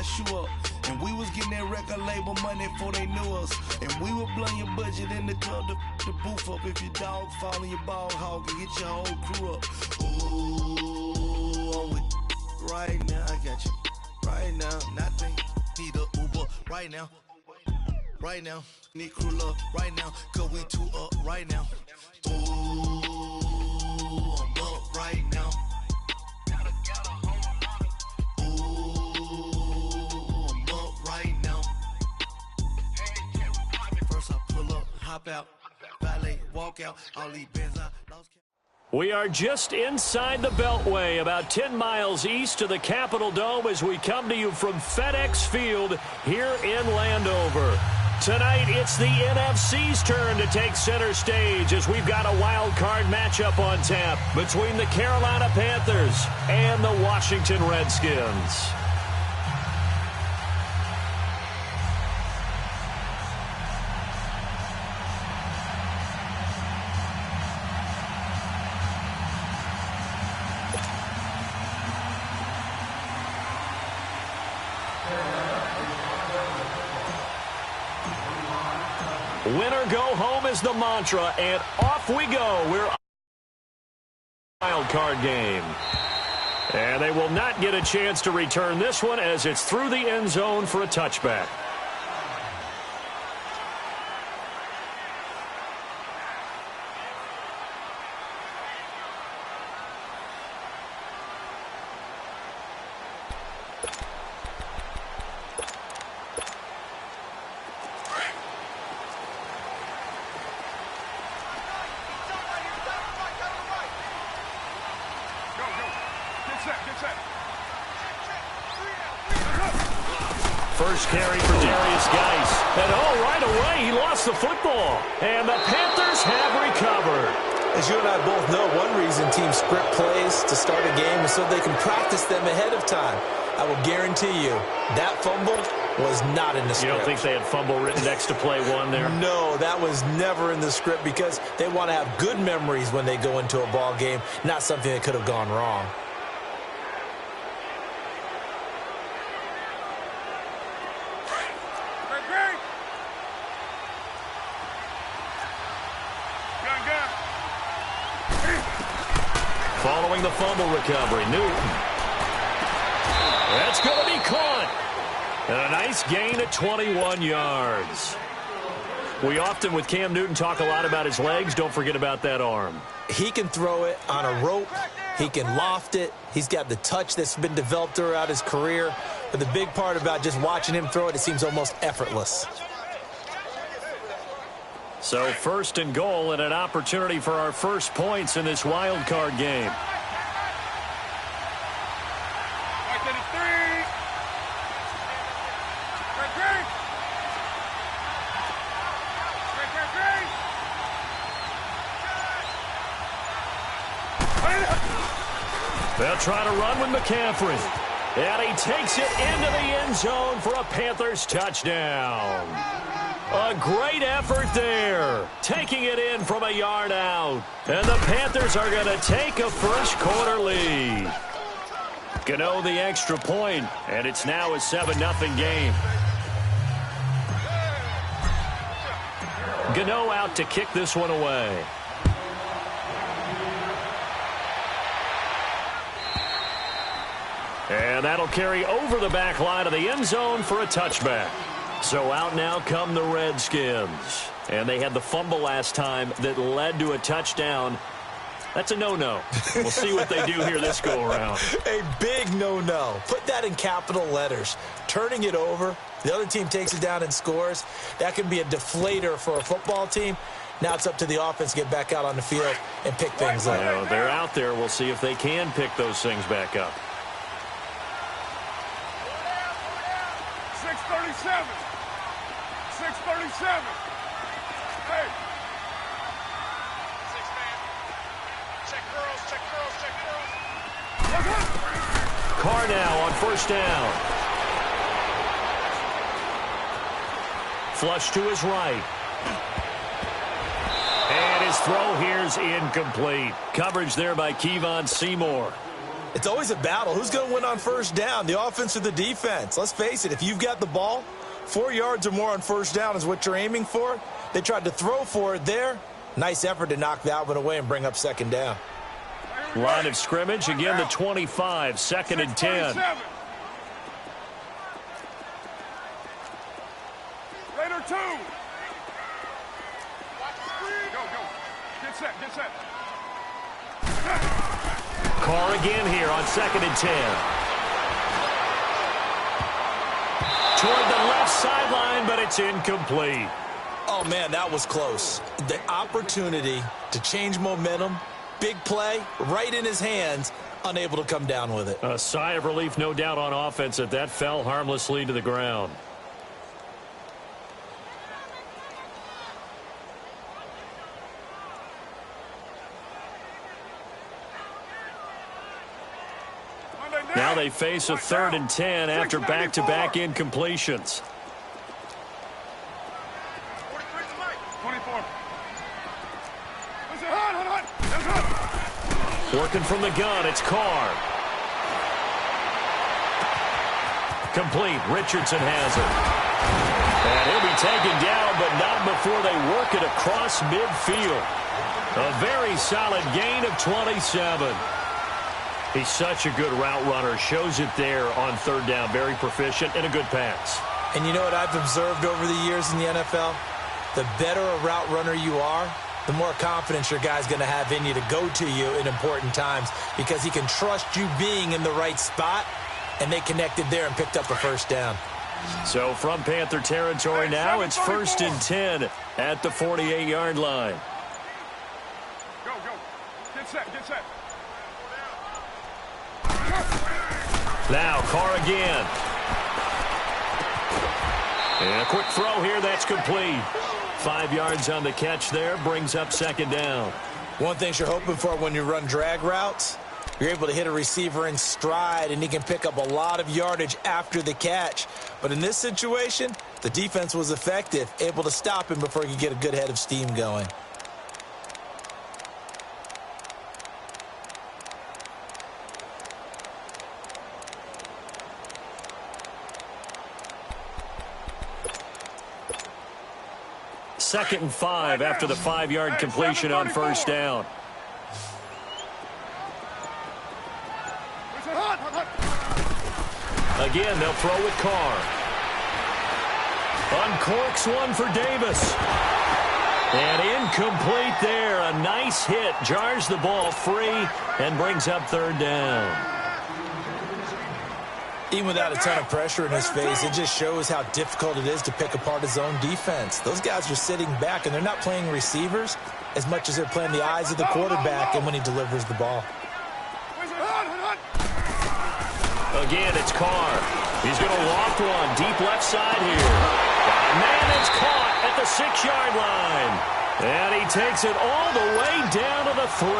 shoe up. And we was getting that record label money before they knew us. And we would blow your budget in the club to the booth up. If your dog fall in your ball hog and get your whole crew up. Ooh, I'm with right now. I got you right now. Nothing. Need a Uber right now. Right now. Need crew love right now. Cause we two up right now. Ooh, I'm up right now. Hop out, valet, walk out, all these bands I lost. We are just inside the Beltway, about 10 miles east of the Capitol Dome as we come to you from FedEx Field here in Landover. Tonight, it's the NFC's turn to take center stage as we've got a wild card matchup on tap between the Carolina Panthers and the Washington Redskins. Winner go home is the mantra, and off we go. We're wild card game. And they will not get a chance to return this one as it's through the end zone for a touchback. First carry for Darius Geis. And right away, he lost the football. And the Panthers have recovered. As you and I both know, one reason teams script plays to start a game is so they can practice them ahead of time. I will guarantee you, that fumble was not in the script. You don't think they had fumble written next to play one there? No, that was never in the script because they want to have good memories when they go into a ball game, not something that could have gone wrong. Following the fumble recovery, Newton. That's going to be caught. And a nice gain of 21 yards. We often, with Cam Newton, talk a lot about his legs. Don't forget about that arm. He can throw it on a rope. He can loft it. He's got the touch that's been developed throughout his career. But the big part about just watching him throw it, it seems almost effortless. So first and goal and an opportunity for our first points in this wild card game. They'll try to run with McCaffrey. And he takes it into the end zone for a Panthers touchdown. A great effort there, taking it in from a yard out. And the Panthers are going to take a first-quarter lead. Gano the extra point, and it's now a 7-0 game. Gano out to kick this one away. And that'll carry over the back line of the end zone for a touchback. So out now come the Redskins. And they had the fumble last time that led to a touchdown. That's a no-no. We'll see what they do here this go-around. A big no-no. Put that in capital letters. Turning it over, the other team takes it down and scores. That can be a deflator for a football team. Now it's up to the offense to get back out on the field and pick things up. Well, they're out there. We'll see if they can pick those things back up. 6:37. 6:37. Hey. 6-man. Check girls, check girls, check girls. Carr now on first down. Flush to his right. And his throw here's incomplete. Coverage there by Kevon Seymour. It's always a battle. Who's going to win on first down, the offense or the defense? Let's face it, if you've got the ball, 4 yards or more on first down is what you're aiming for. They tried to throw for it there. Nice effort to knock that one away and bring up second down. Line of scrimmage, again the 25, 2nd and 10. Later 2. Go. Get set. Carr again here on 2nd and 10. Toward the left sideline, but it's incomplete. Oh, man, that was close. The opportunity to change momentum, big play, right in his hands, unable to come down with it. A sigh of relief, no doubt, on offense that that fell harmlessly to the ground. Now they face a 3rd and 10 after back-to-back incompletions. 24. Working from the gun, it's Carr. Complete. Richardson has it. And he'll be taken down, but not before they work it across midfield. A very solid gain of 27. He's such a good route runner. Shows it there on 3rd down. Very proficient and a good pass. And you know what I've observed over the years in the NFL? The better a route runner you are, the more confidence your guy's going to have in you to go to you in important times because he can trust you being in the right spot, and they connected there and picked up a first down. So from Panther territory now, it's 1st and 10 at the 48-yard line. Go. Get set. Now Carr again. And a quick throw here, that's complete. 5 yards on the catch there, brings up 2nd down. One thing you're hoping for when you run drag routes, you're able to hit a receiver in stride, and he can pick up a lot of yardage after the catch. But in this situation, the defense was effective, able to stop him before he could get a good head of steam going. Second and 5 after the 5-yard completion on first down. Again, they'll throw with Carr. Uncorks one for Davis. And incomplete there. A nice hit. Jars the ball free and brings up 3rd down. Even without a ton of pressure in his face, it just shows how difficult it is to pick apart his own defense. Those guys are sitting back, and they're not playing receivers as much as they're playing the eyes of the quarterback and when he delivers the ball. Again, it's Carr. He's going to loft one deep left side here. Man, it's caught at the 6-yard line. And he takes it all the way down to the 3.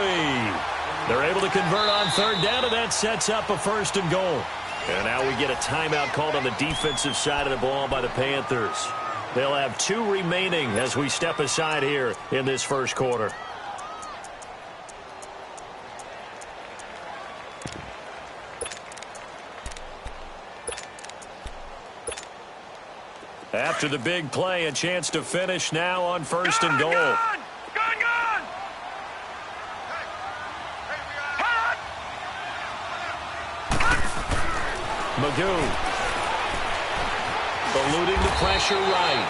They're able to convert on 3rd down, and that sets up a 1st and goal. And now we get a timeout called on the defensive side of the ball by the Panthers. They'll have 2 remaining as we step aside here in this first quarter. After the big play, a chance to finish now on 1st and goal. Gun! Magoo eluding the pressure right.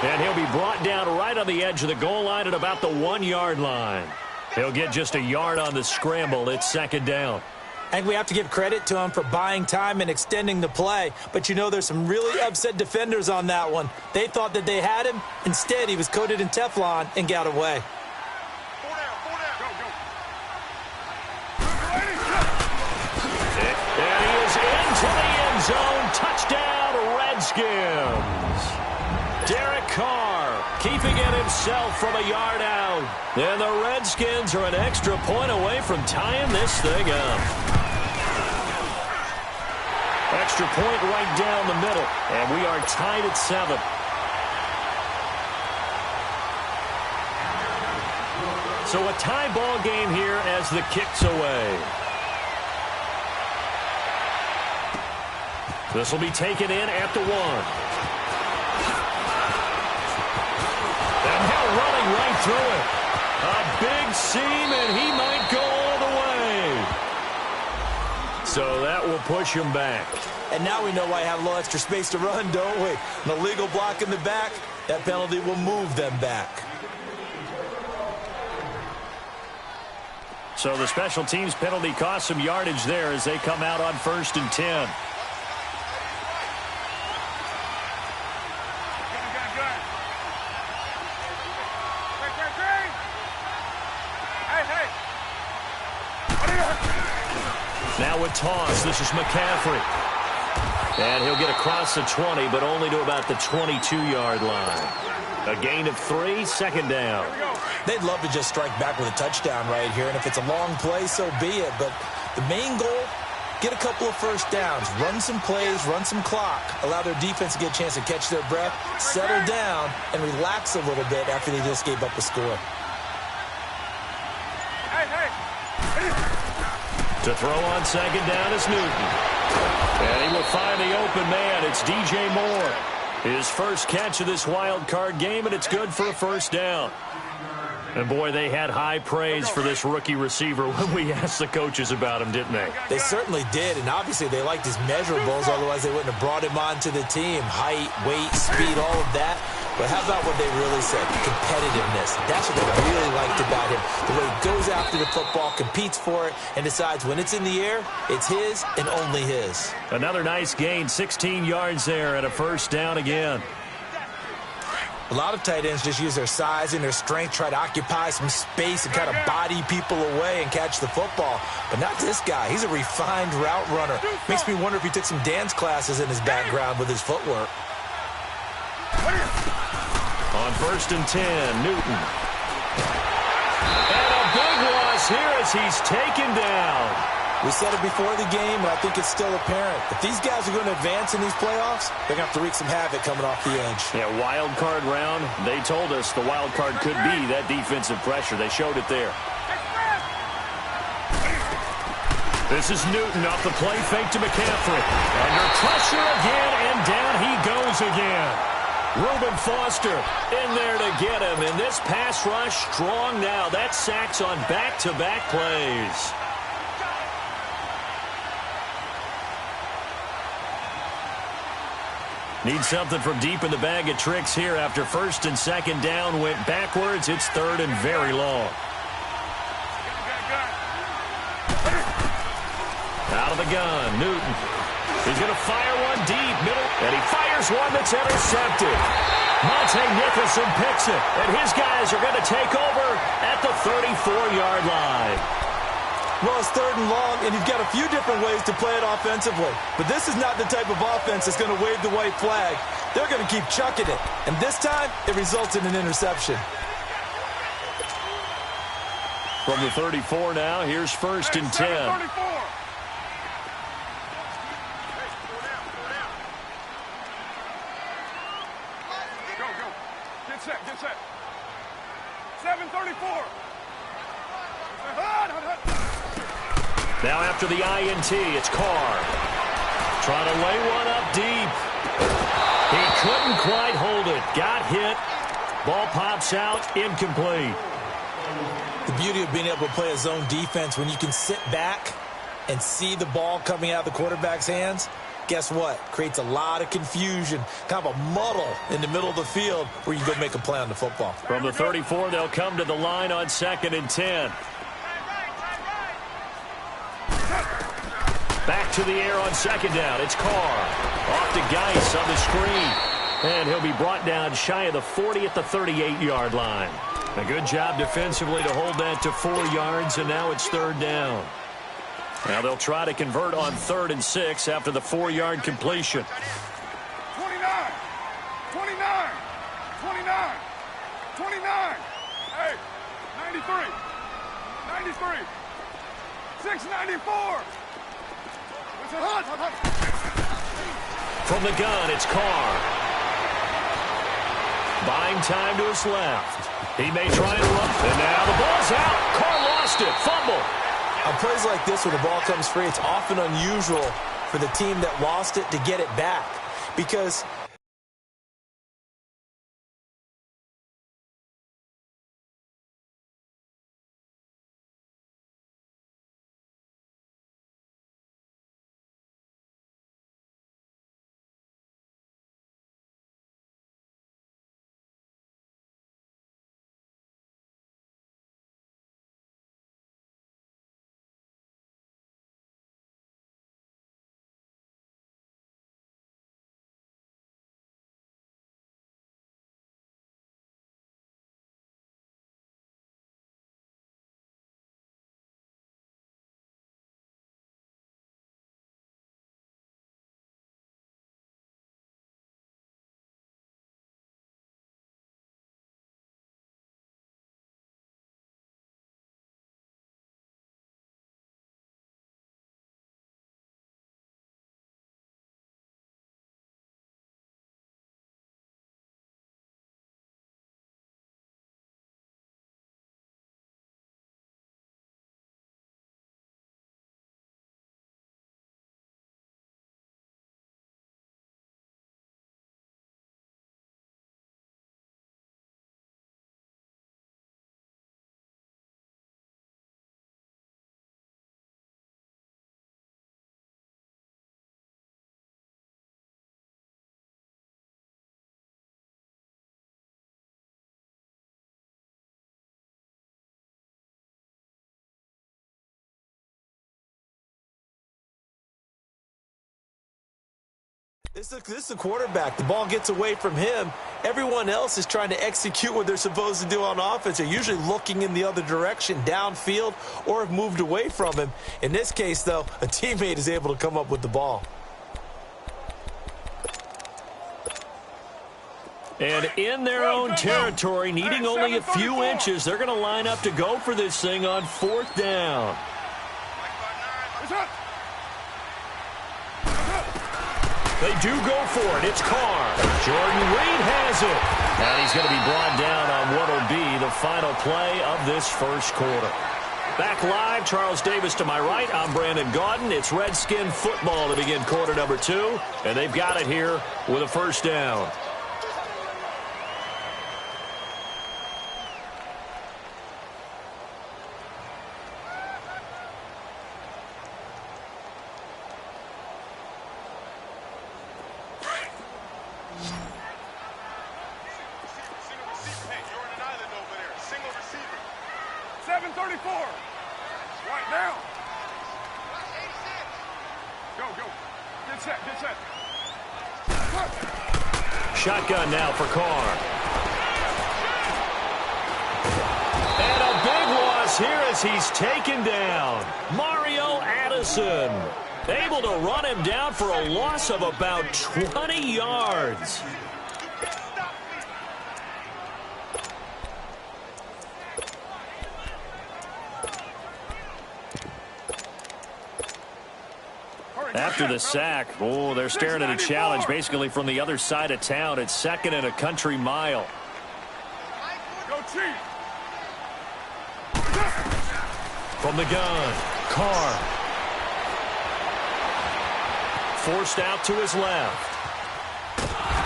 And he'll be brought down right on the edge of the goal line at about the 1-yard line. He'll get just a yard on the scramble. It's 2nd down. And we have to give credit to him for buying time and extending the play. But, you know, there's some really upset defenders on that one. They thought that they had him. Instead, he was coated in Teflon and got away. And he is into the end zone. Touchdown, Redskins. Derek Carr keeping it himself from a yard out. And the Redskins are an extra point away from tying this thing up. Extra point right down the middle. And we are tied at 7. So a tie ball game here as the kick's away. This will be taken in at the 1. And now running right through it. A big seam, and he might go all the way. So that will push him back. And now we know why I have a little extra space to run, don't we? An illegal block in the back, that penalty will move them back. So the special teams penalty cost some yardage there as they come out on 1st and 10. Now with toss, this is McCaffrey. And he'll get across the 20, but only to about the 22-yard line. A gain of 3, 2nd down. They'd love to just strike back with a touchdown right here, and if it's a long play, so be it. But the main goal, get a couple of first downs, run some plays, run some clock, allow their defense to get a chance to catch their breath, settle down, and relax a little bit after they just gave up a score. To throw on 2nd down is Newton. And he will find the open man. It's DJ Moore. His first catch of this wild card game, and it's good for a 1st down. And, boy, they had high praise for this rookie receiver when we asked the coaches about him, didn't they? They certainly did, and obviously they liked his measurables, otherwise they wouldn't have brought him onto the team. Height, weight, speed, all of that. But how about what they really said? Competitiveness. That's what they really liked about him. The way he goes after the football, competes for it, and decides when it's in the air, it's his and only his. Another nice gain, 16 yards there and a 1st down again. A lot of tight ends just use their size and their strength, try to occupy some space and kind of body people away and catch the football. But not this guy. He's a refined route runner. Makes me wonder if he took some dance classes in his background with his footwork. On 1st and 10, Newton. And a big loss here as he's taken down. We said it before the game, and I think it's still apparent. If these guys are going to advance in these playoffs, they're going to have to wreak some havoc coming off the edge. Yeah, wild card round. They told us the wild card could be that defensive pressure. They showed it there. This is Newton off the play fake to McCaffrey. Under pressure again, and down he goes again. Reuben Foster in there to get him. And this pass rush strong now. That's sacks on back-to-back plays. Need something from deep in the bag of tricks here after 1st and 2nd down went backwards. It's 3rd and very long. Out of the gun, Newton. He's going to fire one deep, middle, and he fires one that's intercepted. Monte Nicholson picks it, and his guys are going to take over at the 34-yard line. Well, it's 3rd and long, and you've got a few different ways to play it offensively. But this is not the type of offense that's going to wave the white flag. They're going to keep chucking it. And this time, it results in an interception. From the 34 now, here's 1st and 10. Get set. 7:34. Now after the INT, it's Carr. Trying to lay one up deep. He couldn't quite hold it. Got hit. Ball pops out. Incomplete. The beauty of being able to play a zone defense when you can sit back and see the ball coming out of the quarterback's hands, guess what? Creates a lot of confusion, kind of a muddle in the middle of the field where you go make a play on the football. From the 34, they'll come to the line on 2nd and 10. Back to the air on 2nd down. It's Carr. Off to Geis on the screen. And he'll be brought down shy of the 40 at the 38-yard line. A good job defensively to hold that to 4 yards, and now it's 3rd down. Now they'll try to convert on 3rd and 6 after the 4-yard completion. 29. 29. Hey, 93. 694. From the gun, it's Carr. Buying time to his left. He may try and run. And now the ball's out. Carr lost it. Fumble. On plays like this where the ball comes free, it's often unusual for the team that lost it to get it back. Because This is the quarterback. The ball gets away from him. Everyone else is trying to execute what they're supposed to do on offense. They're usually looking in the other direction, downfield, or have moved away from him. In this case, though, a teammate is able to come up with the ball. And in their own territory, needing only a few inches, they're going to line up to go for this thing on 4th down. They do go for it. It's Carr. Jordan Reed has it. And he's going to be brought down on what will be the final play of this first quarter. Back live, Charles Davis to my right. I'm Brandon Gaudin. It's Redskin football to begin quarter number 2. And they've got it here with a first down. Shotgun now for Carr. And a big loss here as he's taken down. Mario Addison able to run him down for a loss of about 20 yards. After the sack, they're staring at a challenge basically from the other side of town. It's 2nd and a country mile. From the gun, Carr. Forced out to his left.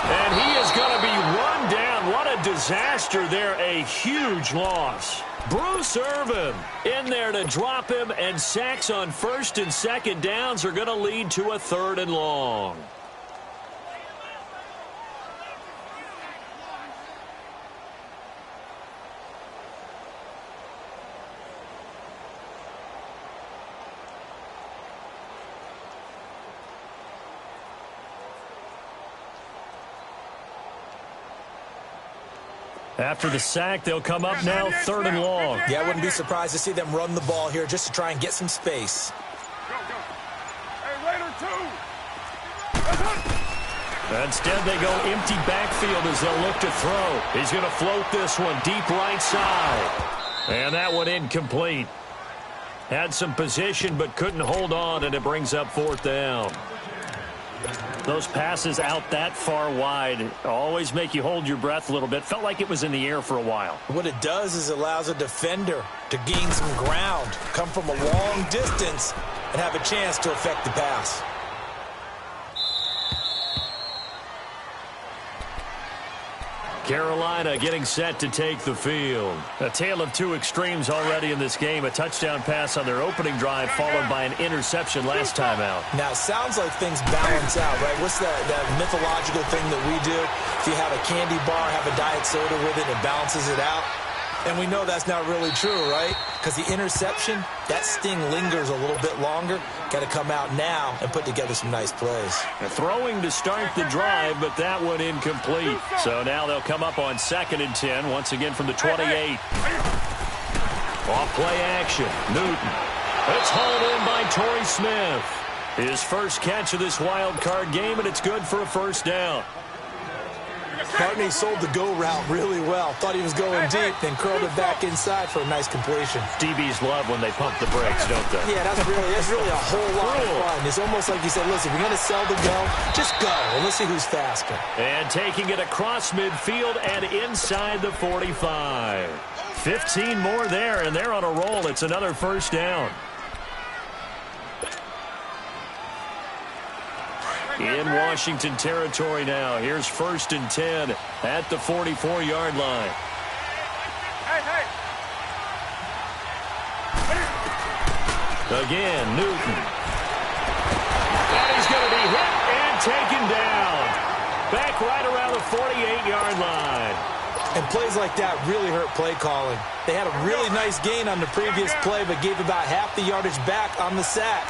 And he is going to be run down. What a disaster there. A huge loss. Bruce Irvin in there to drop him, and sacks on 1st and 2nd downs are going to lead to a 3rd and long. After the sack, they'll come up now 3rd and long. Yeah, I wouldn't be surprised to see them run the ball here just to try and get some space. Instead, they go empty backfield as they'll look to throw. He's going to float this one deep right side. And that one incomplete. Had some position but couldn't hold on, and it brings up 4th down. Those passes out that far wide always make you hold your breath a little bit. Felt like it was in the air for a while. What it does is allows a defender to gain some ground, come from a long distance, and have a chance to affect the pass. Carolina getting set to take the field. A tale of two extremes already in this game. A touchdown pass on their opening drive followed by an interception last time out. Now, it sounds like things balance out, right? What's that mythological thing that we do? If you have a candy bar, have a diet soda with it, it balances it out. And we know that's not really true, right? Because the interception, that sting lingers a little bit longer. Got to come out now and put together some nice plays. Throwing to start the drive, but that one incomplete. So now they'll come up on 2nd and 10, once again from the 28. Off play action, Newton. It's hauled in by Torrey Smith. His first catch of this wild card game, and it's good for a first down. Barney sold the go route really well. Thought he was going deep, then curled it back inside for a nice completion. DBs love when they pump the brakes, don't they? Yeah, that's really a whole lot of fun. It's almost like you said, listen, if you're going to sell the go, just go, and let's see who's faster. And taking it across midfield and inside the 45. 15 more there, and they're on a roll. It's another first down. In Washington territory now. Here's 1st and 10 at the 44-yard line. Again, Newton. And he's going to be hit and taken down. Back right around the 48-yard line. And plays like that really hurt play calling. They had a really nice gain on the previous play, but gave about half the yardage back on the sack.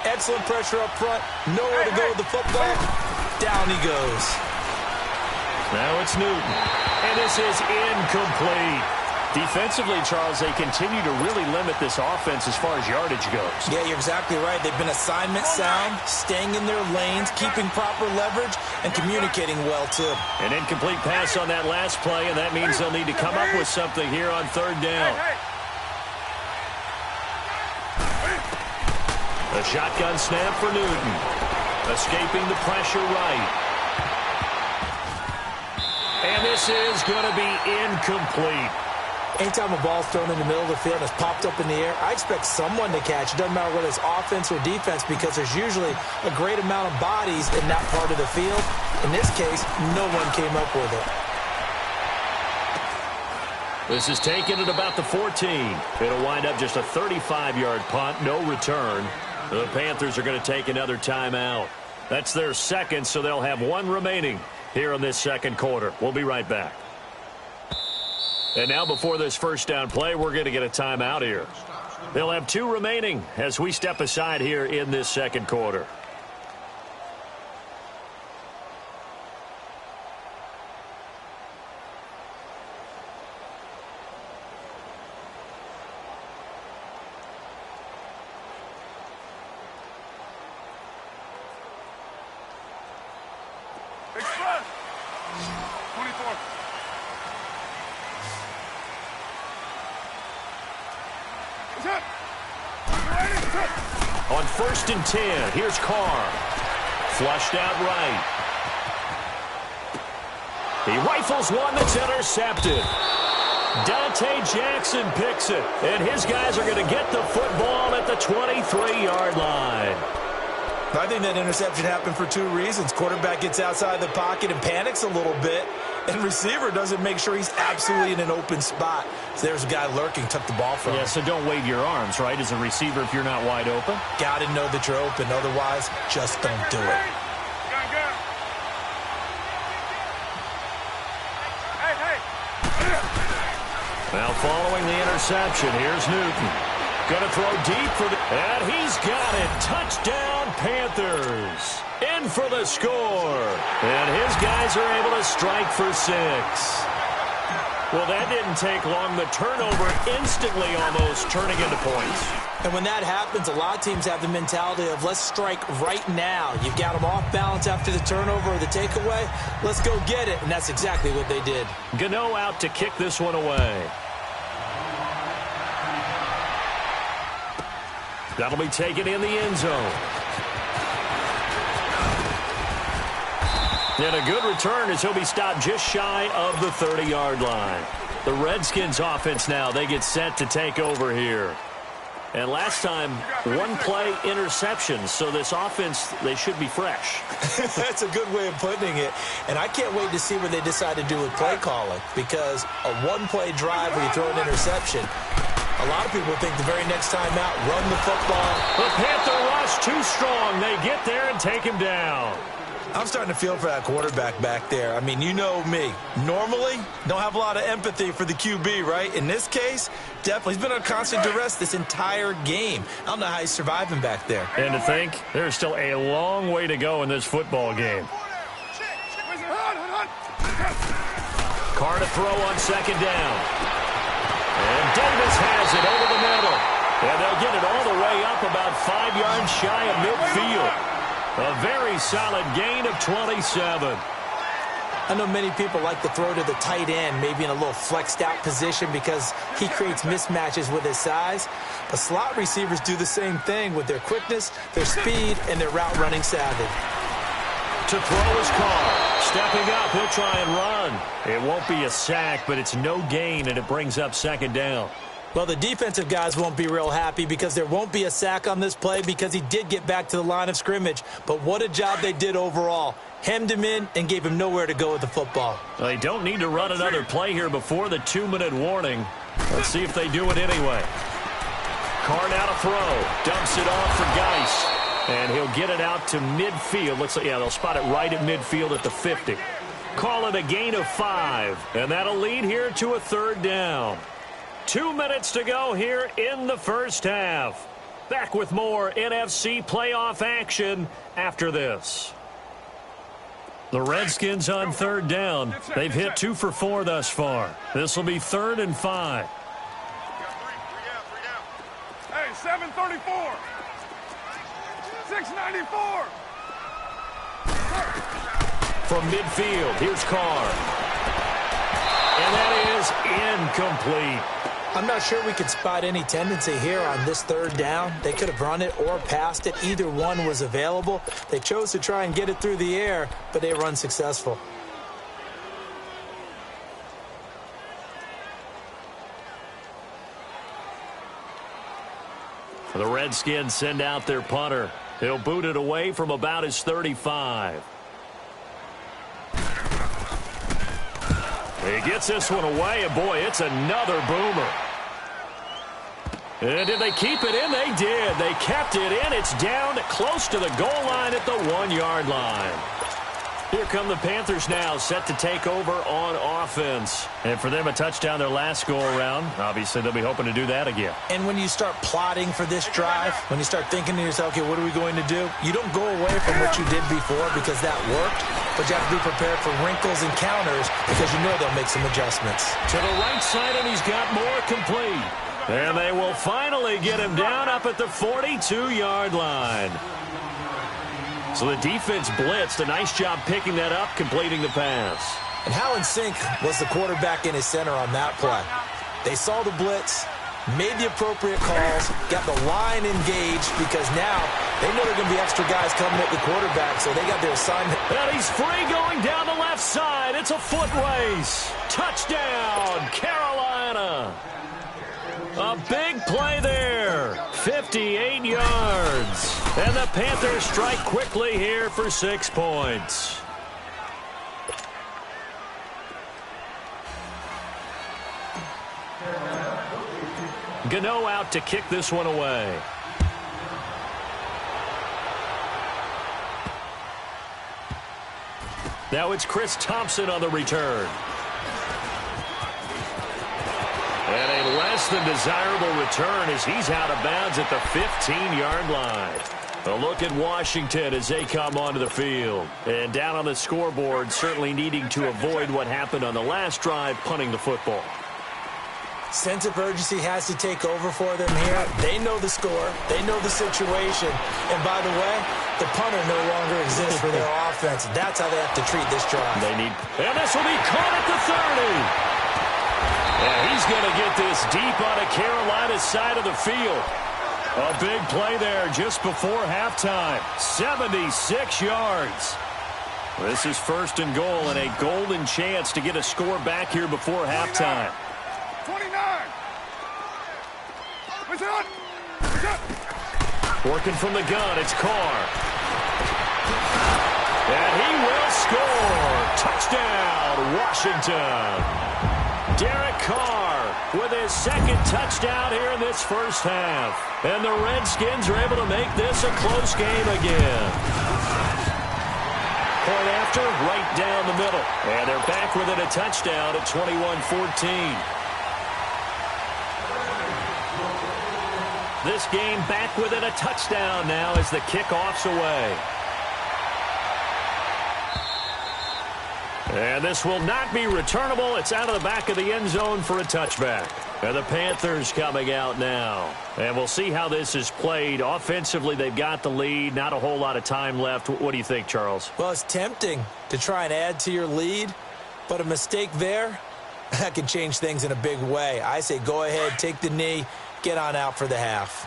Excellent pressure up front. Nowhere to go with the football. Down he goes. Now it's Newton. And this is incomplete. Defensively, Charles, they continue to really limit this offense as far as yardage goes. Yeah, you're exactly right. They've been assignment sound, staying in their lanes, keeping proper leverage, and communicating well, too. An incomplete pass on that last play, and that means they'll need to come up with something here on 3rd down. A shotgun snap for Newton. Escaping the pressure right. And this is going to be incomplete. Anytime a ball's thrown in the middle of the field and it's popped up in the air, I expect someone to catch. It doesn't matter whether it's offense or defense because there's usually a great amount of bodies in that part of the field. In this case, no one came up with it. This is taken at about the 14. It'll wind up just a 35-yard punt, no return. The Panthers are going to take another timeout. That's their 2nd, so they'll have 1 remaining here in this 2nd quarter. We'll be right back. And now before this first down play, we're going to get a timeout here. They'll have 2 remaining as we step aside here in this 2nd quarter. Express. 24. On 1st and 10, here's Carr. Flushed out right. He rifles one that's intercepted. Dante Jackson picks it, and his guys are going to get the football at the 23-yard line. I think that interception happened for 2 reasons. Quarterback gets outside the pocket and panics a little bit, and receiver doesn't make sure he's absolutely in an open spot. So there's a guy lurking, took the ball from him. Yeah, so don't wave your arms, right, as a receiver if you're not wide open. Got to know that you're open. Otherwise, just don't do it. Now following the interception, here's Newton. Going to throw deep for the... And he's got it. Touchdown, Panthers. In for the score. And his guys are able to strike for 6. Well, that didn't take long. The turnover instantly almost turning into points. And when that happens, a lot of teams have the mentality of let's strike right now. You've got them off balance after the turnover or the takeaway. Let's go get it. And that's exactly what they did. Gano out to kick this one away. That'll be taken in the end zone. And a good return as he'll be stopped just shy of the 30-yard line. The Redskins offense now, they get set to take over here. And last time, one play interception. So this offense, they should be fresh. That's a good way of putting it. And I can't wait to see what they decide to do with play calling, because a one-play drive where you throw an interception, a lot of people think the very next time out, run the football. The Panther rush too strong. They get there and take him down. I'm starting to feel for that quarterback back there. I mean, you know me. Normally, don't have a lot of empathy for the QB, right? In this case, definitely. He's been under constant duress this entire game. I don't know how he's surviving back there. And to think, there's still a long way to go in this football game. Carr to throw on second down. And Davis has it over the middle. And they'll get it all the way up about 5 yards shy of midfield. A very solid gain of 27. I know many people like to throw to the tight end, maybe in a little flexed out position because he creates mismatches with his size. But slot receivers do the same thing with their quickness, their speed, and their route running savvy. To throw his Carr. Stepping up, he'll try and run. It won't be a sack, but it's no gain, and it brings up second down. Well, the defensive guys won't be real happy because there won't be a sack on this play because he did get back to the line of scrimmage. But what a job they did overall. Hemmed him in and gave him nowhere to go with the football. They don't need to run another play here before the 2-minute warning. Let's see if they do it anyway. Carr now to throw. Dumps it off for Geis. And he'll get it out to midfield. Looks like, yeah, they'll spot it right at midfield at the 50. Call it a gain of 5. And that'll lead here to a third down. 2 minutes to go here in the first half. Back with more NFC playoff action after this. The Redskins on third down. They've hit 2 for 4 thus far. This will be 3rd and 5. Hey, 734. 694. From midfield, here's Carr. And that is incomplete. I'm not sure we could spot any tendency here on this third down. They could have run it or passed it. Either one was available. They chose to try and get it through the air, but they were unsuccessful. The Redskins send out their punter. He'll boot it away from about his 35. He gets this one away, and boy, it's another boomer. And did they keep it in? They did. They kept it in. It's down close to the goal line at the 1-yard line. Here come the Panthers now, set to take over on offense. And for them, a touchdown their last go-around. Obviously, they'll be hoping to do that again. And when you start plotting for this drive, when you start thinking to yourself, okay, what are we going to do? You don't go away from what you did before because that worked, but you have to be prepared for wrinkles and counters because you know they'll make some adjustments. To the right side, and he's got more complete. And they will finally get him down up at the 42-yard line. So the defense blitzed. A nice job picking that up, completing the pass. And how in sync was the quarterback in his center on that play? They saw the blitz, made the appropriate calls, got the line engaged because now they know there are going to be extra guys coming at the quarterback, so they got their assignment. And he's free going down the left side. It's a foot race. Touchdown, Carolina. A big play there. 58 yards. And the Panthers strike quickly here for 6 points. Gano out to kick this one away. Now it's Chris Thompson on the return. And a less than desirable return as he's out of bounds at the 15-yard line. A look at Washington as they come onto the field. And down on the scoreboard, certainly needing to avoid what happened on the last drive, punting the football. Sense of urgency has to take over for them here. They know the score. They know the situation. And by the way, the punter no longer exists for their offense. That's how they have to treat this drive. And this will be caught at the 30. And he's going to get this deep on a Carolina side of the field. A big play there just before halftime. 76 yards. This is 1st and goal and a golden chance to get a score back here before halftime. 29. What's it on? Working from the gun, it's Carr. And he will score. Touchdown, Washington. Derek Carr with his second touchdown here in this first half. And the Redskins are able to make this a close game again. Point after, right down the middle. And they're back within a touchdown at 21-14. This game back within a touchdown now as the kickoff's away. And this will not be returnable. It's out of the back of the end zone for a touchback. And the Panthers coming out now. And we'll see how this is played. Offensively, they've got the lead. Not a whole lot of time left. What do you think, Charles? Well, it's tempting to try and add to your lead, but a mistake there, that can change things in a big way. I say go ahead, take the knee, get on out for the half.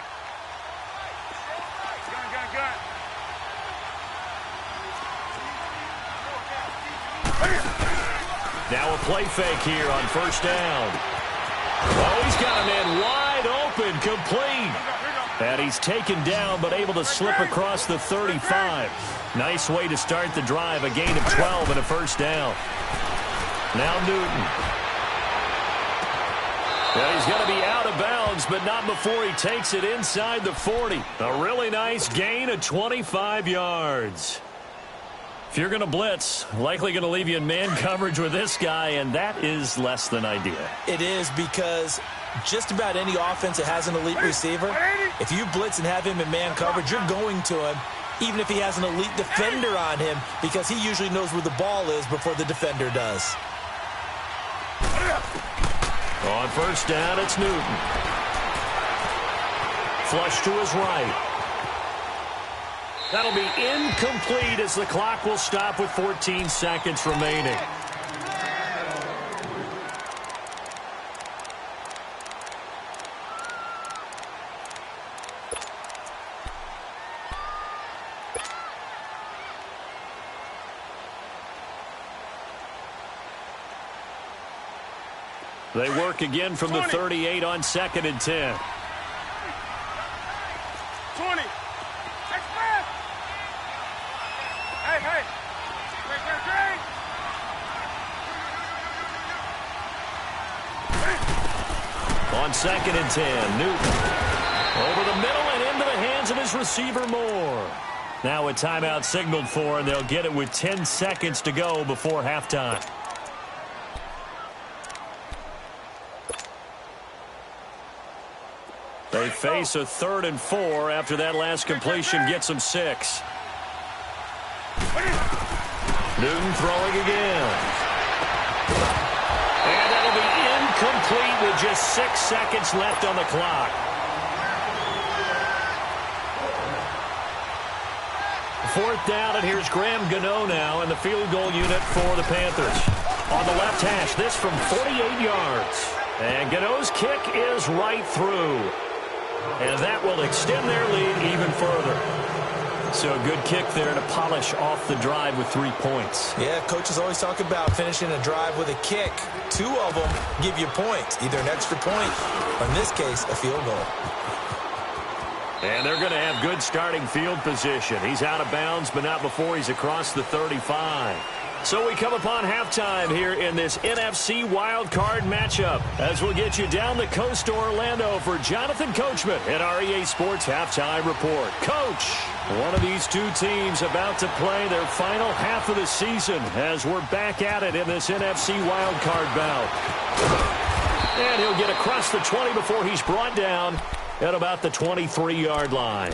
Now a play fake here on first down. Oh, he's got a man wide open, complete. And he's taken down but able to slip across the 35. Nice way to start the drive, a gain of 12 and a first down. Now Newton. Well, he's going to be out of bounds, but not before he takes it inside the 40. A really nice gain of 25 yards. If you're going to blitz, likely going to leave you in man coverage with this guy, and that is less than ideal. It is, because just about any offense that has an elite receiver, if you blitz and have him in man coverage, you're going to him, even if he has an elite defender on him, because he usually knows where the ball is before the defender does. On first down, it's Newton. Flush to his right. That'll be incomplete as the clock will stop with 14 seconds remaining. They work again from the 38 on 2nd and 10. 20. Hey. On 2nd and 10, Newton. Over the middle and into the hands of his receiver, Moore. Now a timeout signaled for, and they'll get it with 10 seconds to go before halftime. They face a 3rd and 4 after that last completion gets them 6. Newton throwing again. And that'll be incomplete with just 6 seconds left on the clock. Fourth down, and here's Graham Gano now in the field goal unit for the Panthers. On the left hash, this from 48 yards. And Gano's kick is right through. And that will extend their lead even further. So a good kick there to polish off the drive with 3 points. Yeah, coaches always talk about finishing a drive with a kick. 2 of them give you points, either an extra point or, in this case, a field goal. And they're going to have good starting field position. He's out of bounds, but not before he's across the 35. So we come upon halftime here in this NFC wildcard matchup as we'll get you down the coast to Orlando for Jonathan Coachman at our EA Sports Halftime Report. Coach, one of these two teams about to play their final half of the season as we're back at it in this NFC wildcard bout. And he'll get across the 20 before he's brought down at about the 23-yard line.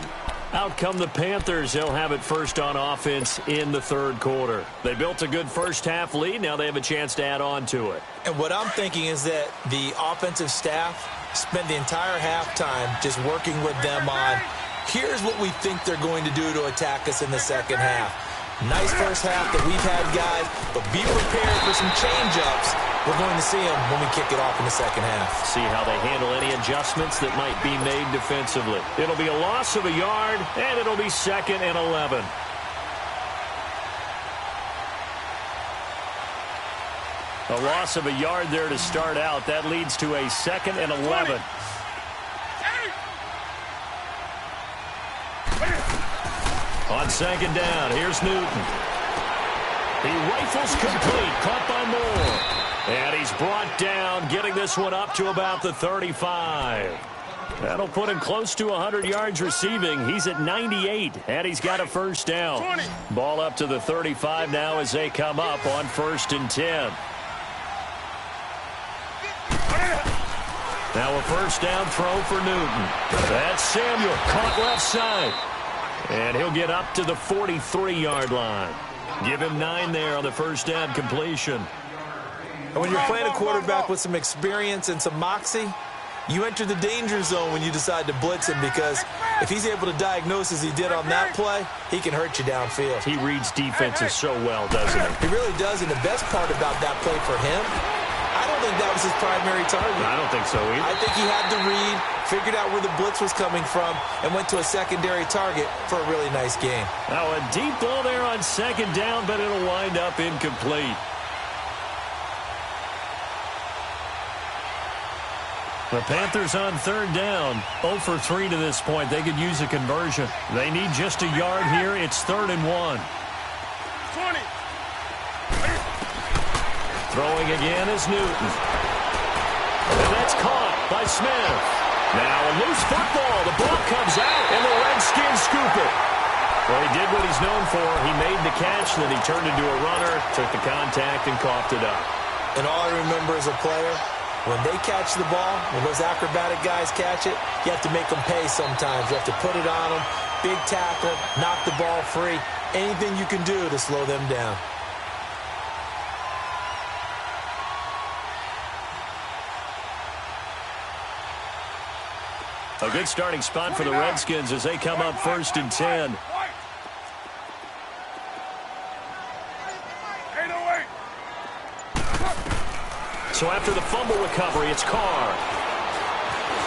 Out come the Panthers. They'll have it first on offense in the 3rd quarter. They built a good first-half lead. Now they have a chance to add on to it. And what I'm thinking is that the offensive staff spent the entire halftime just working with them on, here's what we think they're going to do to attack us in the second half. Nice first half that we've had, guys, but be prepared for some change-ups. We're going to see them when we kick it off in the second half. See how they handle any adjustments that might be made defensively. It'll be a loss of a yard, and it'll be 2nd and 11. A loss of a yard there to start out. That leads to a 2nd and 11. On second down, here's Newton. He rifles complete, caught by Moore. And he's brought down, getting this one up to about the 35. That'll put him close to 100 yards receiving. He's at 98, and he's got a first down. 20. Ball up to the 35 now as they come up on 1st and 10. Now a first down throw for Newton. That's Samuel, caught left side. And he'll get up to the 43-yard line. Give him 9 there on the first down completion. And when you're playing a quarterback with some experience and some moxie, you enter the danger zone when you decide to blitz him, because if he's able to diagnose as he did on that play, he can hurt you downfield. He reads defenses so well, doesn't he? He really does, and the best part about that play for him, I don't think that was his primary target. I don't think so either. I think he had to read, figured out where the blitz was coming from, and went to a secondary target for a really nice game. Now a deep ball there on second down, but it'll wind up incomplete. The Panthers on third down, 0 for 3 to this point. They could use a conversion. They need just a yard here. It's 3rd and 1. 20. Throwing again is Newton. And that's caught by Smith. Now a loose football. The ball comes out, and the Redskins scoop it. Well, he did what he's known for. He made the catch, then he turned into a runner, took the contact, and coughed it up. And all I remember as a player, when they catch the ball, when those acrobatic guys catch it, you have to make them pay sometimes. You have to put it on them, big tackle, knock the ball free, anything you can do to slow them down. A good starting spot for the Redskins as they come up 1st and 10. 808. So after the fumble recovery, it's Carr.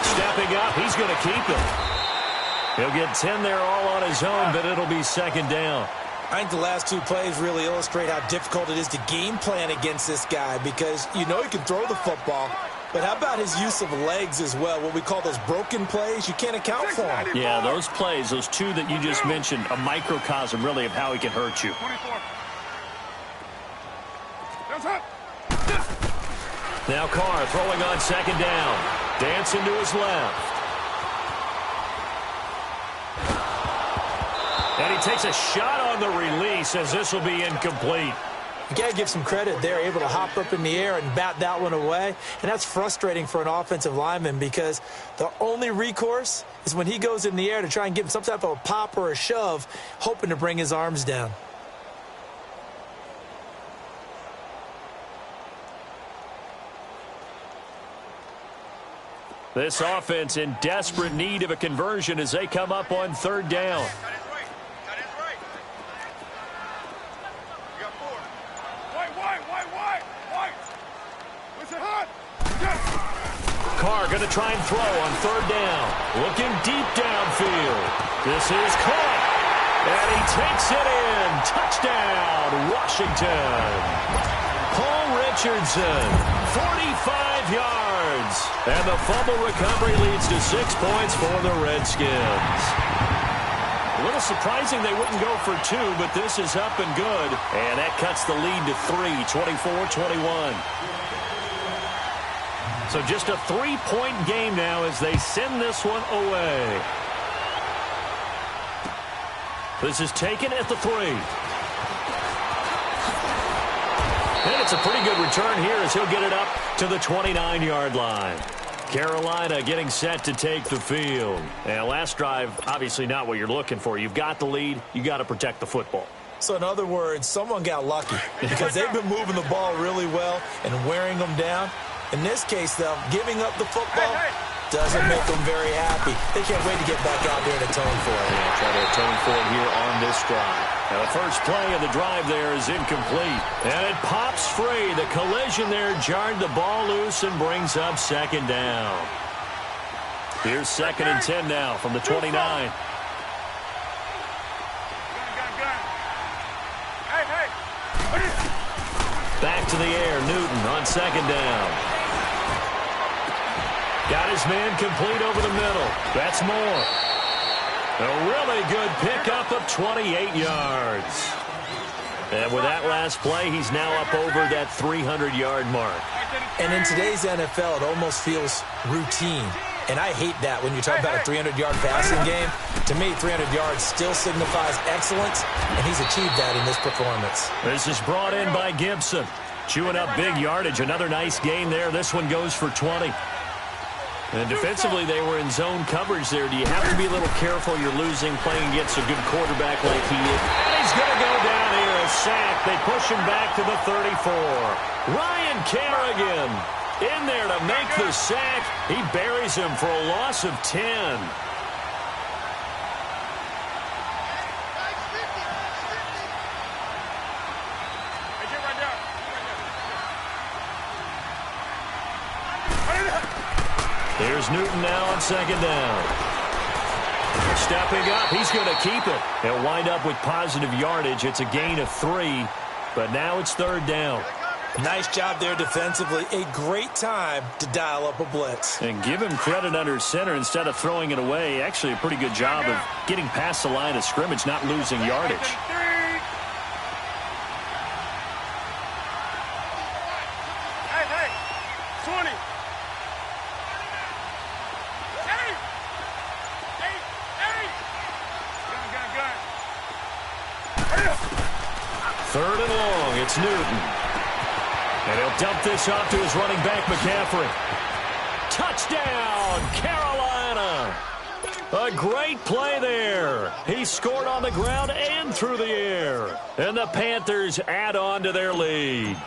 Stepping up, he's going to keep it. He'll get 10 there all on his own, but it'll be 2nd down. I think the last 2 plays really illustrate how difficult it is to game plan against this guy, because you know he can throw the football, but how about his use of legs as well? What we call those broken plays, you can't account for them. Yeah, those plays, those 2 that you just mentioned, a microcosm really of how he can hurt you. 24. That's up. Now Carr throwing on 2nd down. Dancing to his left. And he takes a shot on the release as this will be incomplete. You got to give some credit. They're able to hop up in the air and bat that one away. And that's frustrating for an offensive lineman, because the only recourse is when he goes in the air to try and give him some type of a pop or a shove, hoping to bring his arms down. This offense in desperate need of a conversion as they come up on 3rd down. Carr going to try and throw on 3rd down. Looking deep downfield. This is caught. And he takes it in. Touchdown, Washington. Paul Richardson, 45 yards. And the fumble recovery leads to 6 points for the Redskins. A little surprising they wouldn't go for 2, but this is up and good. And that cuts the lead to 3, 24-21. So just a 3-point game now as they send this one away. This is taken at the 3. And it's a pretty good return here as he'll get it up to the 29-yard line. Carolina getting set to take the field. And last drive, obviously not what you're looking for. You've got the lead. You got to protect the football. So in other words, someone got lucky, because they've been moving the ball really well and wearing them down. In this case, though, giving up the football doesn't make them very happy. They can't wait to get back out there and atone for it. Yeah, try to atone for it here on this drive. Now, the first play of the drive there is incomplete. And it pops free. The collision there jarred the ball loose and brings up 2nd down. Here's 2nd and 10 now from the 29. Back to the air, Newton on 2nd down. Got his man complete over the middle. That's Moore. A really good pickup of 28 yards. And with that last play, he's now up over that 300-yard mark. And in today's NFL, it almost feels routine. And I hate that when you talk about a 300-yard passing game. To me, 300 yards still signifies excellence, and he's achieved that in this performance. This is brought in by Gibson. Chewing up big yardage. Another nice gain there. This one goes for 20. And defensively, they were in zone coverage there. Do you have to be a little careful? You're losing, playing against a good quarterback like he is. And he's going to go down here. A sack. They push him back to the 34. Ryan Kerrigan in there to make the sack. He buries him for a loss of 10. Here's Newton now on second down. Stepping up, he's going to keep it. They'll wind up with positive yardage. It's a gain of 3, but now it's third down. Nice job there defensively. A great time to dial up a blitz. And give him credit under center instead of throwing it away. Actually, a pretty good job of getting past the line of scrimmage, not losing yardage. Hey, 20. Third and long, it's Newton. And he'll dump this off to his running back, McCaffrey. Touchdown, Carolina! A great play there. He scored on the ground and through the air. And the Panthers add on to their lead.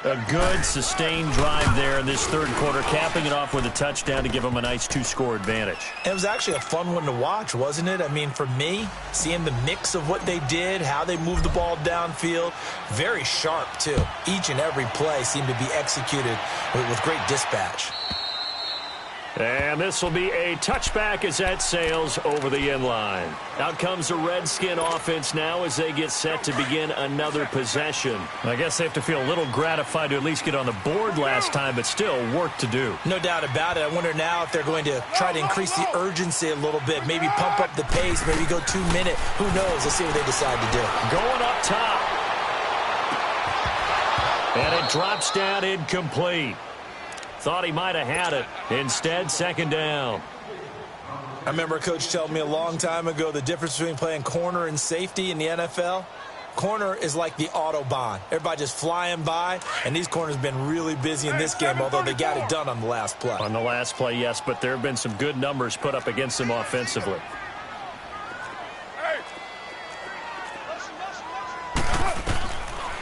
A good, sustained drive there in this third quarter, capping it off with a touchdown to give them a nice 2-score advantage. It was actually a fun one to watch, wasn't it? I mean, for me, seeing the mix of what they did, how they moved the ball downfield, very sharp, too. Each and every play seemed to be executed with great dispatch. And this will be a touchback as that sails over the end line. Out comes the Redskin offense now as they get set to begin another possession. I guess they have to feel a little gratified to at least get on the board last time, but still work to do. No doubt about it. I wonder now if they're going to try to increase the urgency a little bit, maybe pump up the pace, maybe go 2-minute. Who knows? Let's see what they decide to do. Going up top. And it drops down incomplete. Thought he might have had it. Instead, second down. I remember a coach telling me a long time ago the difference between playing corner and safety in the NFL. Corner is like the Autobahn. Everybody just flying by, and these corners have been really busy in this game, although they got it done on the last play. On the last play, yes, but there have been some good numbers put up against them offensively.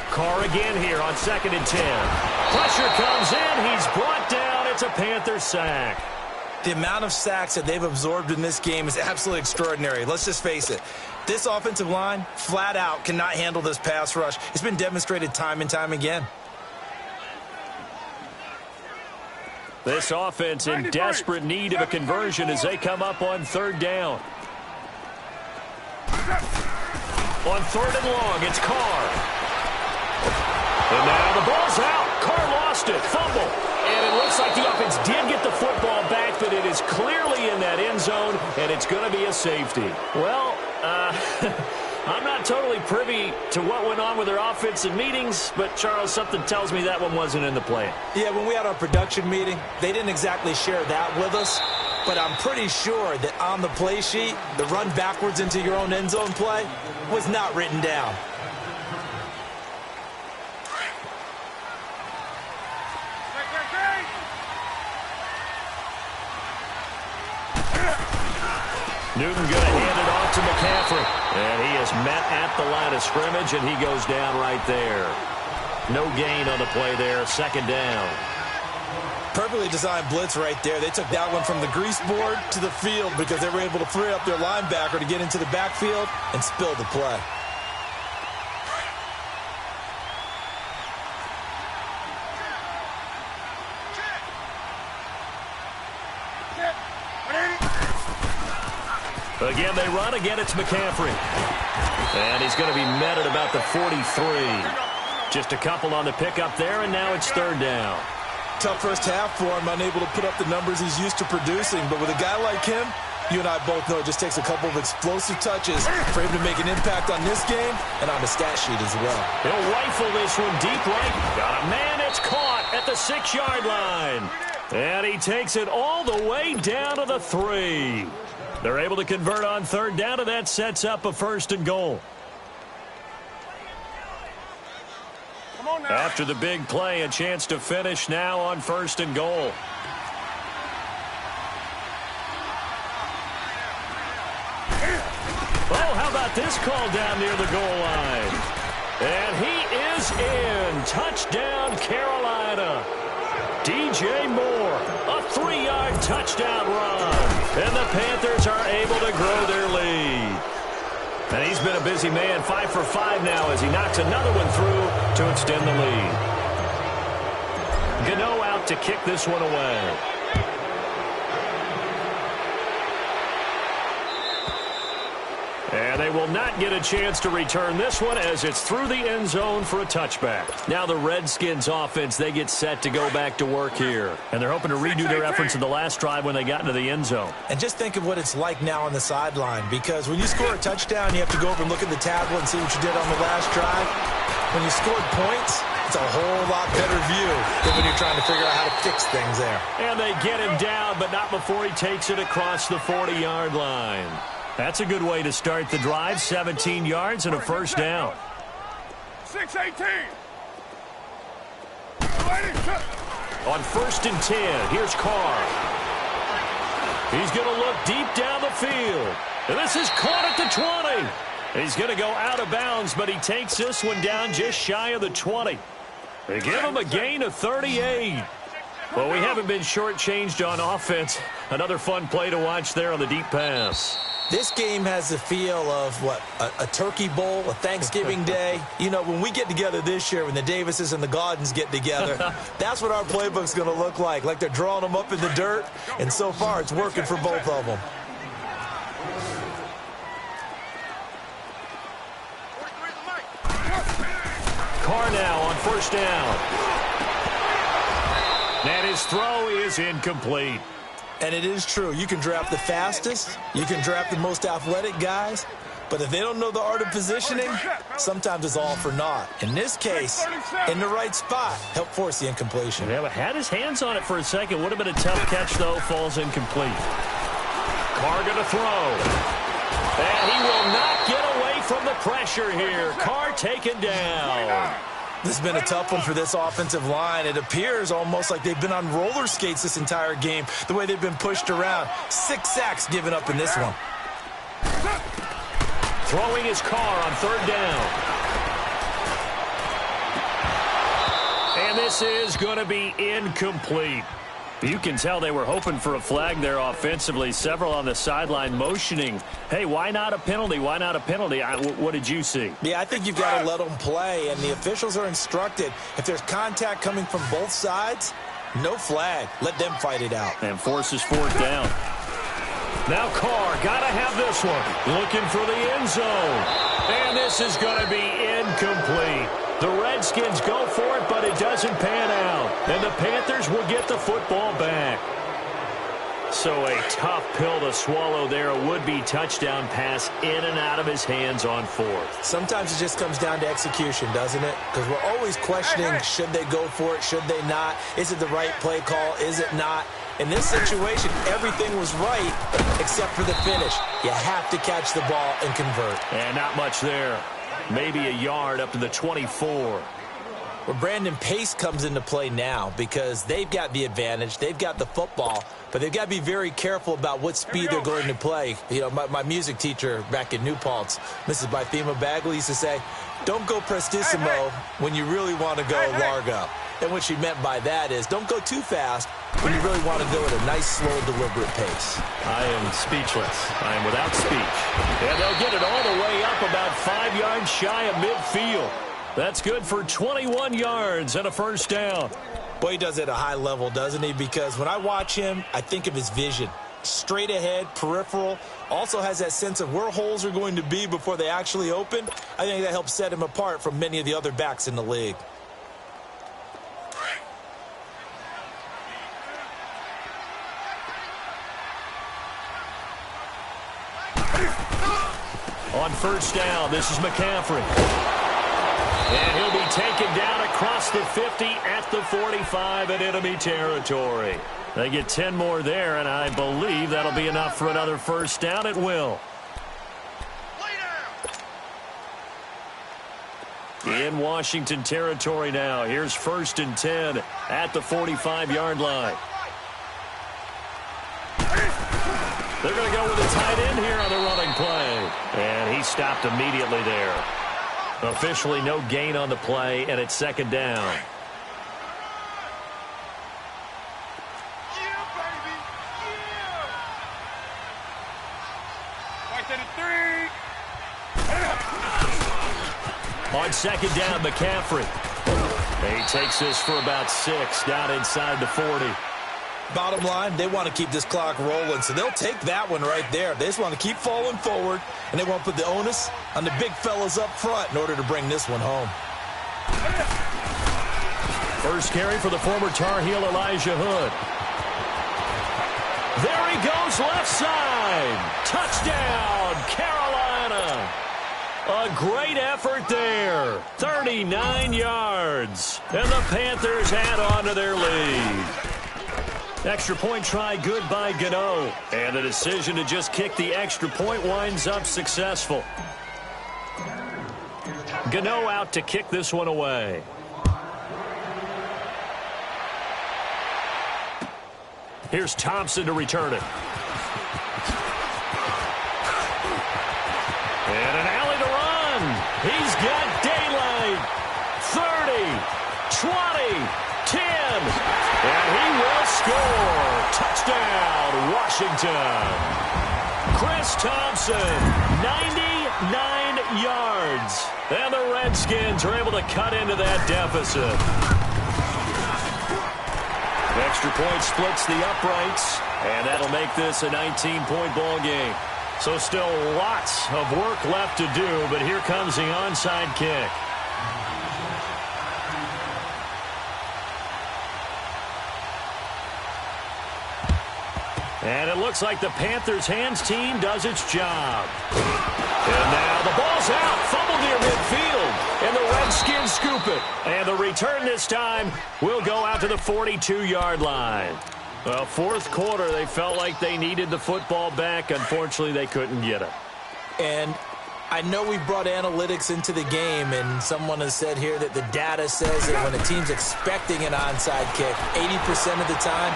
Carr again here on 2nd and 10. Pressure comes in. He's brought down. It's a Panther sack. The amount of sacks that they've absorbed in this game is absolutely extraordinary. Let's just face it. This offensive line, flat out, cannot handle this pass rush. It's been demonstrated time and time again. This offense in desperate need of a conversion as they come up on third down. On third and long, it's Carr. And now the ball's out. Carr lost it. Fumble. And it looks like the offense did get the football back, but it is clearly in that end zone, and it's going to be a safety. Well, I'm not totally privy to what went on with their offensive meetings, but, Charles, something tells me that one wasn't in the plan. Yeah, when we had our production meeting, they didn't exactly share that with us, but I'm pretty sure that on the play sheet, the run backwards into your own end zone play was not written down. Newton going to hand it off to McCaffrey. And he is met at the line of scrimmage, and he goes down right there. No gain on the play there. Second down. Perfectly designed blitz right there. They took that one from the grease board to the field because they were able to free up their linebacker to get into the backfield and spill the play. Again, they run. Again, it's McCaffrey. And he's going to be met at about the 43. Just a couple on the pickup there, and now it's third down. Tough first half for him, unable to put up the numbers he's used to producing. But with a guy like him, You and I both know it just takes a couple of explosive touches for him to make an impact on this game and on the stat sheet as well. He'll rifle this one deep right. Got a man. It's caught at the 6-yard line. And he takes it all the way down to the 3. They're able to convert on third down, and that sets up a 1st and goal. Come on now. After the big play, a chance to finish now on 1st and goal. Oh, how about this call down near the goal line? And he is in. Touchdown, Carolina. DJ Moore, a 3-yard touchdown run. And the Panthers are able to grow their lead. And he's been a busy man, 5 for 5 now as he knocks another one through to extend the lead. Gano out to kick this one away. And they will not get a chance to return this one as it's through the end zone for a touchback. Now the Redskins offense, they get set to go back to work here. And they're hoping to redo their efforts in the last drive when they got into the end zone. And just think of what it's like now on the sideline, because when you score a touchdown, you have to go over and look at the tablet and see what you did on the last drive. When you scored points, it's a whole lot better view than when you're trying to figure out how to fix things there. And they get him down, but not before he takes it across the 40-yard line. That's a good way to start the drive. 17 yards and a 1st down. 6-18. On 1st and 10, here's Carr. He's going to look deep down the field. And this is caught at the 20. He's going to go out of bounds, but he takes this one down just shy of the 20. They give him a gain of 38. Well, we haven't been shortchanged on offense. Another fun play to watch there on the deep pass. This game has the feel of, a turkey bowl, a Thanksgiving day. You know, when we get together this year, when the Davises and the Gaudens get together, that's what our playbook's going to look like they're drawing them up in the dirt, and so far it's working for both of them. Carr now on 1st down. And his throw is incomplete. And it is true. You can draft the fastest. You can draft the most athletic guys. But if they don't know the art of positioning, sometimes it's all for naught. In this case, in the right spot, help force the incompletion. Yeah, but had his hands on it for a second. Would have been a tough catch, though. Falls incomplete. Carr going to throw. And he will not get away from the pressure here. Carr taken down. This has been a tough one for this offensive line. It appears almost like they've been on roller skates this entire game, the way they've been pushed around. 6 sacks given up in this one. Throwing his Carr on 3rd down. And this is going to be incomplete. You can tell they were hoping for a flag there offensively. Several on the sideline motioning, hey, why not a penalty? Why not a penalty? What did you see? Yeah, I think you've got to let them play, and the officials are instructed. If there's contact coming from both sides, no flag. Let them fight it out. And forces 4th down. Now Carr, got to have this one. Looking for the end zone. And this is going to be incomplete. The Redskins go for it, but it doesn't pan out. And the Panthers will get the football back. So a tough pill to swallow there. A would-be touchdown pass in and out of his hands on 4th. Sometimes it just comes down to execution, doesn't it? Because we're always questioning, should they go for it, should they not? Is it the right play call? Is it not? In this situation, everything was right except for the finish. You have to catch the ball and convert. And not much there. Maybe a yard up to the 24. Well, Brandon, pace comes into play now because they've got the advantage. They've got the football, but they've got to be very careful about what speed they're going to play. You know, my music teacher back in New Paltz, Mrs. Bythema Bagley, used to say, don't go prestissimo when you really want to go largo. And what she meant by that is don't go too fast when you really want to go at a nice, slow, deliberate pace. I am speechless. I am without speech. And they'll get it all the way up about 5 yards shy of midfield. That's good for 21 yards and a 1st down. Boy, he does it at a high level, doesn't he? Because when I watch him, I think of his vision. Straight ahead, peripheral, also has that sense of where holes are going to be before they actually open. I think that helps set him apart from many of the other backs in the league. On first down, this is McCaffrey. And he'll be taken down across the 50 at the 45 in enemy territory. They get 10 more there, and I believe that'll be enough for another first down. It will. In Washington territory now. Here's 1st and 10 at the 45-yard line. They're going to go with a tight end here on the running play. And he stopped immediately there. Officially no gain on the play, and it's 2nd down. On 2nd down, McCaffrey. He takes this for about 6 down inside the 40. Bottom line, they want to keep this clock rolling, so they'll take that one right there. They just want to keep falling forward, and they won't put the onus on the big fellas up front in order to bring this one home. First carry for the former Tar Heel Elijah Hood. There he goes, left side. Touchdown, Carolina. A great effort there. 39 yards. And the Panthers add on to their lead. Extra point try good by Gano. And the decision to just kick the extra point winds up successful. Gano out to kick this one away. Here's Thompson to return it. And an alley to run. He's got daylight. 30, 20, 10. And he will score. Touchdown, Washington. Chris Thompson, 99 yards. And the Redskins are able to cut into that deficit. Extra point splits the uprights, and that'll make this a 19-point ball game. So still lots of work left to do, but here comes the onside kick. And it looks like the Panthers' hands team does its job. And now the ball's out, fumbled near midfield, and the Redskins scoop it. And the return this time will go out to the 42-yard line. Well, 4th quarter, they felt like they needed the football back. Unfortunately, they couldn't get it. And I know we brought analytics into the game, and someone has said here that the data says that when a team's expecting an onside kick, 80% of the time,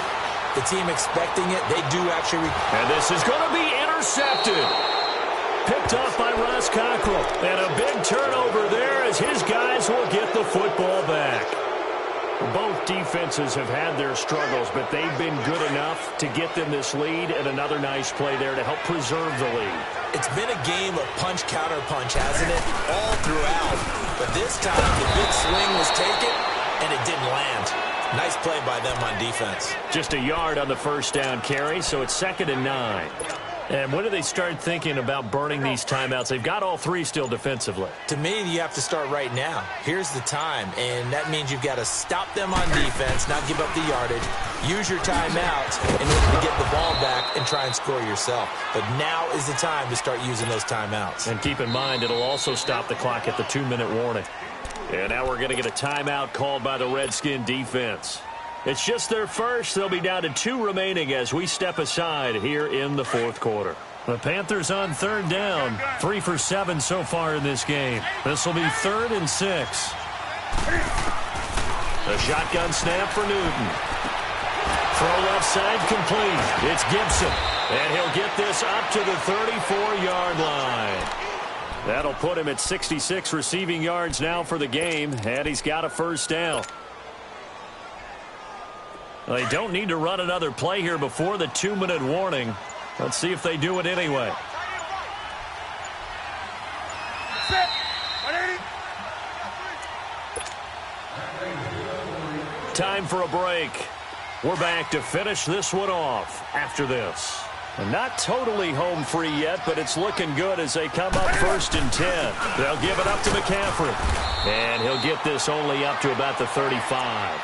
the team expecting it, they do actually. And this is going to be intercepted. Picked up by Ross Cockrell. And a big turnover there as his guys will get the football back. Both defenses have had their struggles, but they've been good enough to get them this lead, and another nice play there to help preserve the lead. It's been a game of punch-counter-punch, hasn't it? All throughout. But this time, the big swing was taken, and it didn't land. Nice play by them on defense. Just a yard on the first down carry, so it's 2nd and 9. And when do they start thinking about burning these timeouts? They've got all 3 still defensively. To me, you have to start right now. Here's the time, and that means you've got to stop them on defense, not give up the yardage, use your timeouts in order to get the ball back and try and score yourself. But now is the time to start using those timeouts. And keep in mind, it'll also stop the clock at the 2-minute warning. And now we're going to get a timeout called by the Redskin defense. It's just their first. They'll be down to 2 remaining as we step aside here in the 4th quarter. The Panthers on 3rd down. 3 for 7 so far in this game. This will be 3rd and 6. A shotgun snap for Newton. Throw left side complete. It's Gibson. And he'll get this up to the 34-yard line. That'll put him at 66 receiving yards now for the game, and he's got a first down. They don't need to run another play here before the 2-minute warning. Let's see if they do it anyway. Time for a break. We're back to finish this one off after this. Not totally home free yet, but it's looking good as they come up 1st and 10. They'll give it up to McCaffrey. And he'll get this only up to about the 35.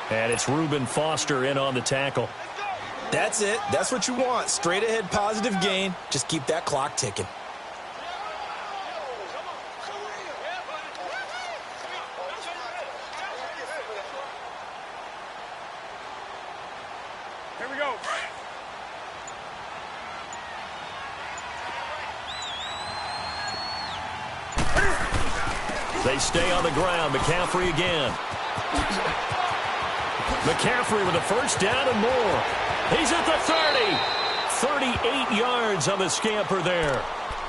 And it's Reuben Foster in on the tackle. That's it. That's what you want. Straight ahead positive gain. Just keep that clock ticking. Here we go. They stay on the ground. McCaffrey again. McCaffrey with a first down and more. He's at the 30. 38 yards on the scamper there.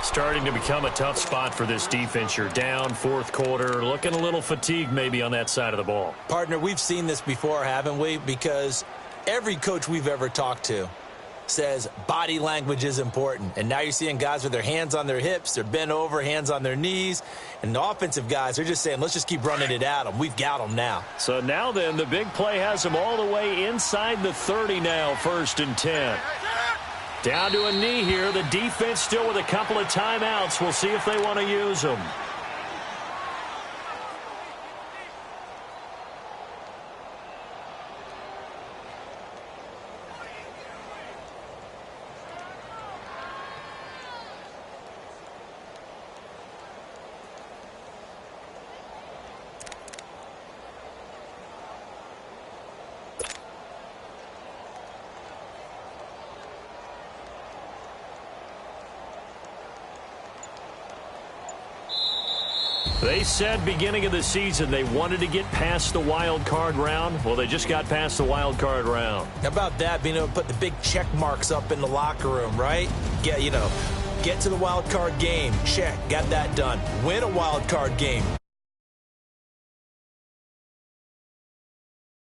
Starting to become a tough spot for this defense. You're down fourth quarter, looking a little fatigued maybe on that side of the ball. Partner, we've seen this before, haven't we? Because every coach we've ever talked to says body language is important. And now you're seeing guys with their hands on their hips, they're bent over, hands on their knees. And the offensive guys, they're just saying, let's just keep running it at them. We've got them now. So now then, the big play has them all the way inside the 30 now, 1st and 10. Down to a knee here. The defense still with a couple of timeouts. We'll see if they want to use them. They said beginning of the season they wanted to get past the wild card round. Well, they just got past the wild card round. How about that, being able to put the big check marks up in the locker room, right? Get to the wild card game. Check. Got that done. Win a wild card game.